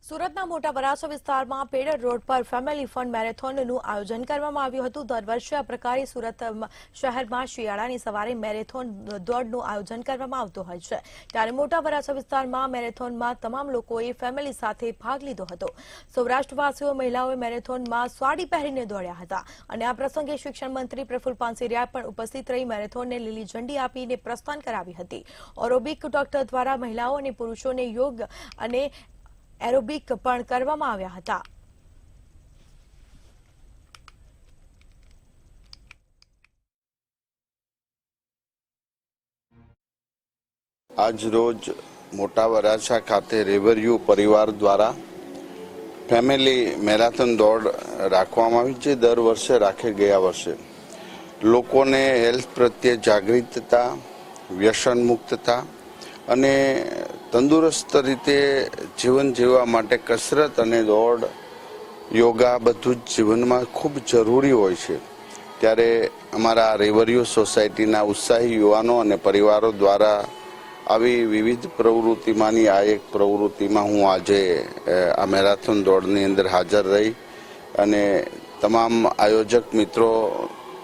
સુરતના મોટા વરાછા વિસ્તારમાં પેડર રોડ પર ફેમિલી ફન મેરેથોનનું આયોજન કરવામાં આવ્યું હતું। દર વર્ષે આ પ્રકારે સુરત શહેરમાં શિયાળાની સવારે મેરેથોન દોડનું આયોજન કરવામાં આવતું હોય છે। ત્યારે મોટા વરાછા વિસ્તારમાં મેરેથોનમાં તમામ લોકોએ ફેમિલી સાથે ભાગ લીધો હતો। સૌરાષ્ટ્રવાસીઓ મહિલાઓએ મેરેથોનમાં સાડી પહેરીને દોડ્યા હતા અને આ પ્રસંગે શિક્ષણ મંત્રી પ્રફુલ્લ પાનસેરિયા પણ ઉપસ્થિત રહી મેરેથોનને લીલી ઝંડી આપીને પ્રસ્થાન કરાવી હતી। એરોબિક ડોક્ટર દ્વારા મહિલાઓ અને પુરુષોને યોગ અને એરોબિક પણ કરવામાં આવ્યા હતા। આજ રોજ મોટા વરાછા ખાતે રેવરયુ પરિવાર દ્વારા ફેમિલી મેરાથોન દોડ રાખવામાં આવી છે। દર વર્ષે રાખે ગયા વર્ષે લોકોને હેલ્થ પ્રત્યે જાગૃતતા, વ્યસન મુક્તતા અને તંદુરસ્ત રીતે જીવન જીવવા માટે કસરત અને દોડ, યોગા બધું જ જીવનમાં ખૂબ જરૂરી હોય છે। ત્યારે અમારા રેવરયુ સોસાયટીના ઉત્સાહી યુવાનો અને પરિવારો દ્વારા આવી વિવિધ પ્રવૃત્તિમાંની આ એક પ્રવૃત્તિમાં હું આજે આ મેરાથોન દોડની અંદર હાજર રહી અને તમામ આયોજક મિત્રો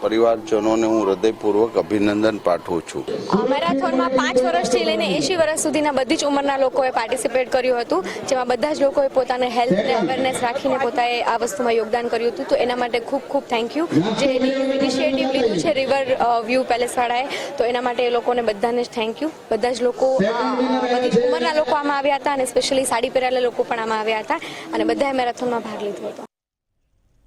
પરિવારજનોને હું હૃદયપૂર્વક અભિનંદન પાઠવું છું। મેરાથોનમાં 5 વર્ષથી લઈને 80 વર્ષ સુધીના બધી જ ઉંમરના લોકોએ પાર્ટિસિપેટ કર્યું હતું, જેમાં બધા જ લોકોએ પોતાને હેલ્થને અવેરનેસ રાખીને પોતાએ આ વસ્તુમાં યોગદાન કર્યું હતું। તો એના માટે ખૂબ ખૂબ થેન્ક યુ જે ઇનિશિયેટિવ લીધું છે રિવર વ્યૂ પેલેસવાળાએ, તો એના માટે એ લોકોને બધાને જ થેન્ક યુ। બધા જ લોકો, બધી જ ઉંમરના લોકો આમાં આવ્યા હતા અને સ્પેશિયલી સાડી પહેરેલા લોકો પણ આમાં આવ્યા હતા અને બધાએ મેરાથોનમાં ભાગ લીધો હતો।